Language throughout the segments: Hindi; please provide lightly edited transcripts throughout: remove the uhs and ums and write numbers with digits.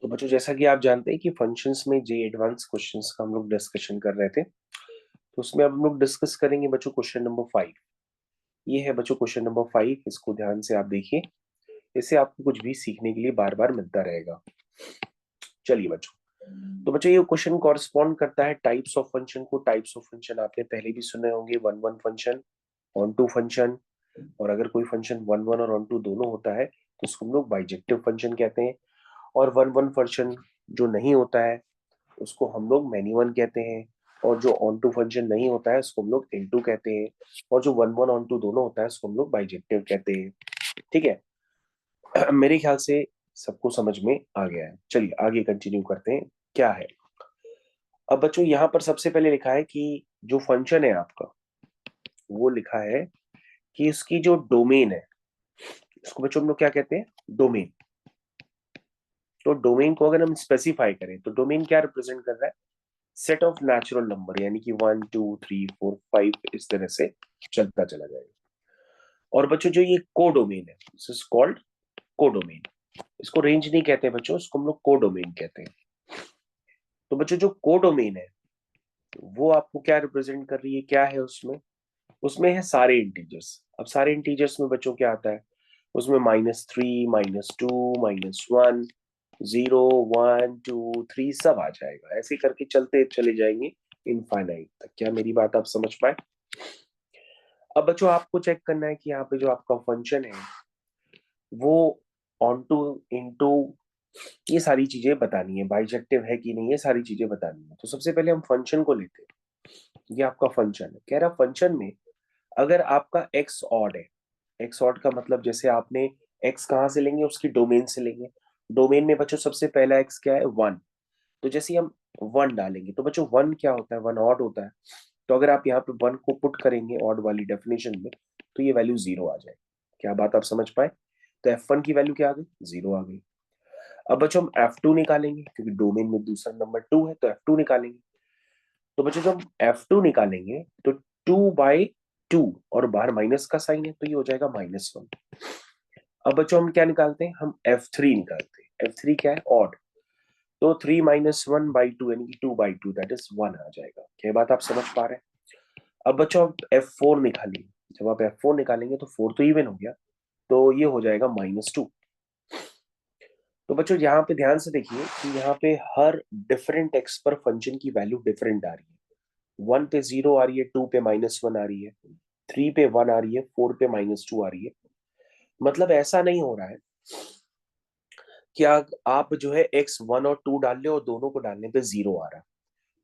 तो बच्चों जैसा कि आप जानते हैं कि फंक्शंस में जे एडवांस क्वेश्चंस का हम लोग डिस्कशन कर रहे थे, तो उसमें अब हम लोग डिस्कस करेंगे बच्चों क्वेश्चन नंबर 5। ये है बच्चों क्वेश्चन नंबर 5, इसको ध्यान से आप देखिए। इससे आपको कुछ भी सीखने के लिए बार बार मिलता रहेगा। चलिए बच्चों, तो बच्चों ये क्वेश्चन कॉरस्पॉन्ड करता है टाइप्स ऑफ फंक्शन को। टाइप्स ऑफ फंक्शन आपने पहले भी सुने होंगे, one one function, onto function. और अगर कोई फंक्शन वन वन और ऑन टू दोनों होता है तो उसको हम लोग बाइजेक्टिव फंक्शन कहते हैं। और वन वन फंक्शन जो नहीं होता है उसको हम लोग मैनी वन कहते हैं। और जो ऑन टू फंक्शन नहीं होता है उसको हम लोग इन टू कहते हैं। और जो वन वन ऑन टू दोनों होता है उसको हम लोग बाइजेक्टिव कहते हैं। ठीक है। मेरे ख्याल से सबको समझ में आ गया है। चलिए आगे कंटिन्यू करते हैं, क्या है। अब बच्चों यहाँ पर सबसे पहले लिखा है कि जो फंक्शन है आपका, वो लिखा है कि इसकी जो डोमेन है, इसको बच्चों हम लोग क्या कहते हैं, डोमेन। तो डोमेन को अगर हम स्पेसिफाई करें तो डोमेन क्या रिप्रेजेंट कर रहा है, सेट ऑफ नेचुरल नंबर, यानी कि 1 2 3 4 5 इस तरह से चलता चला जाएगा। और बच्चों जो ये कोडोमेन है, दिस इज कॉल्ड कोडोमेन। इसको रेंज नहीं कहते बच्चों, इसको हम लोग कोडोमेन कहते हैं। तो बच्चों जो कोडोमेन है वो आपको क्या रिप्रेजेंट कर रही है, क्या है उसमें, उसमें है सारे इंटीजर्स। अब सारे इंटीजर्स में बच्चों क्या आता है, उसमें -3 -2 -1 0 1 2 3 सब आ जाएगा। ऐसे करके चलते चले जाएंगे इनफाइनाइट तक। क्या मेरी बात आप समझ पाए। अब बच्चों आपको चेक करना है कि यहाँ पे जो आपका फंक्शन है वो ऑन टू, इनटू, ये सारी चीजें बतानी है, बाइजेक्टिव है कि नहीं, ये सारी चीजें बतानी है। तो सबसे पहले हम फंक्शन को लेते हैं। ये आपका फंक्शन है, कह रहा फंक्शन में अगर आपका एक्स ऑड है, एक्स ऑड का मतलब जैसे आपने एक्स कहाँ से लेंगे, उसकी डोमेन से लेंगे। डोमेन में बच्चों सबसे पहला एक्स क्या है, वन। तो जैसे ही हम वन डालेंगे तो बच्चों वन क्या होता है, वन ऑड होता है। तो अगर आप यहाँ पे वन को पुट करेंगे ऑड वाली डेफिनेशन में तो ये वैल्यू जीरो आ जाएगी। क्या बात आप समझ पाए। तो F1 की वैल्यू क्या आ गई, जीरो आ गई। अब बच्चों हम F2 निकालेंगे, क्योंकि डोमेन में दूसरा नंबर टू है तो F2 निकालेंगे। तो बच्चों जब हम F2 निकालेंगे तो 2/2, और बाहर माइनस का साइन है तो ये हो जाएगा -1। अब बच्चों हम क्या निकालते हैं, हम F3 निकालते हैं। F3 क्या है, ऑड। तो 3 -1/2 यानी कि 2/2, दैट इज 1 आ जाएगा। क्या बात आप समझ पा रहे हैं। अब बच्चों आप F4 निकालिए। जब आप F4 निकालेंगे तो 4 तो इवन हो गया, तो ये हो जाएगा -2। तो बच्चों यहाँ पे ध्यान से देखिए कि यहाँ पे हर डिफरेंट एक्स पर फंक्शन की वैल्यू डिफरेंट आ रही है। 1 पे 0 आ रही है, 2 पे -1 आ रही है, 3 पे 1 आ रही है, 4 पे -2 आ रही है। मतलब ऐसा नहीं हो रहा है कि आप जो है x1 और 2 डाल ले और दोनों को डालने पे जीरो आ रहा है।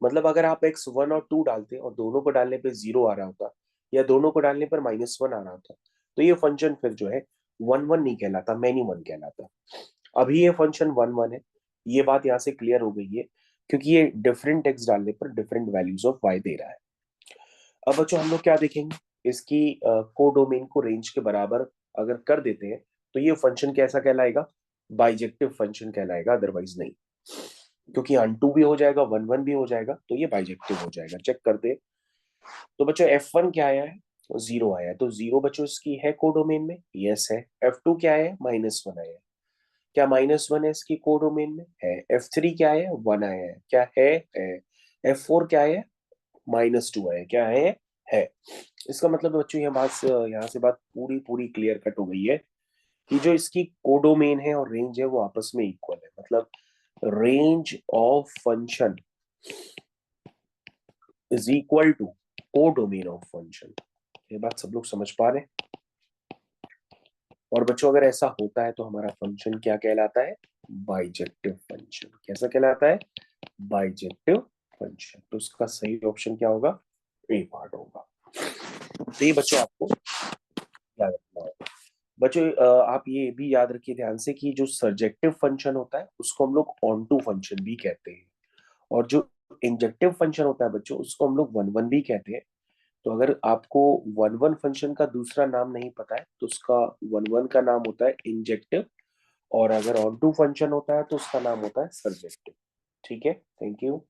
मतलब अगर आप x1 और 2 डालते और दोनों को डालने पे जीरो आ रहा होता, या दोनों को डालने पर -1 आ रहा होता, तो ये फंक्शन फिर जो है वन वन नहीं कहलाता, मैनी वन कहलाता। अभी ये फंक्शन वन वन है, ये बात यहाँ से क्लियर हो गई है, क्योंकि ये डिफरेंट एक्स डालने पर different values of why they रहा है। अब बच्चों हम लोग क्या देखेंगे, इसकी कोडोमेन को रेंज के बराबर अगर कर देते हैं तो ये फंक्शन कैसा कहलाएगा, बाइजेक्टिव फंक्शन कहलाएगा, अदरवाइज नहीं। क्योंकि अनटू भी हो जाएगा, वन वन भी हो जाएगा, तो ये बाइजेक्टिव हो जाएगा। चेक करते हैं। तो बच्चों F1 क्या आया है, जीरो आया है, तो जीरो बच्चों इसकी है कोडोमेन में, यस है। F2 क्या है, -1 आया है, क्या -1 है इसकी कोडोमेन में, है। F3 क्या है, 1 आया है, क्या है। F4 क्या है, -2 आया, क्या है। इसका मतलब बच्चों यहाँ से बात पूरी पूरी क्लियर कट हो गई है कि जो इसकी कोडोमेन है और रेंज है वो आपस में इक्वल है। मतलब range of function is equal to codomain of function. ये बात सब लोग समझ पा रहे हैं। और बच्चों अगर ऐसा होता है तो हमारा फंक्शन क्या कहलाता है, बाइजेक्टिव फंक्शन। कैसा कहलाता है, बाइजेक्टिव फंक्शन। तो उसका सही ऑप्शन क्या होगा, ए पार्ट होगा। तो ये बच्चों आपको याद रखना होगा। बच्चों आप ये भी याद रखिए ध्यान से कि जो सर्जेक्टिव फंक्शन होता है उसको हम लोग ऑन टू फंक्शन भी कहते हैं। और जो इंजेक्टिव फंक्शन होता है बच्चों उसको हम लोग वन वन भी कहते हैं। तो अगर आपको वन वन फंक्शन का दूसरा नाम नहीं पता है तो उसका वन वन का नाम होता है इंजेक्टिव, और अगर ऑन टू फंक्शन होता है तो उसका नाम होता है सर्जेक्टिव। ठीक है, थैंक यू।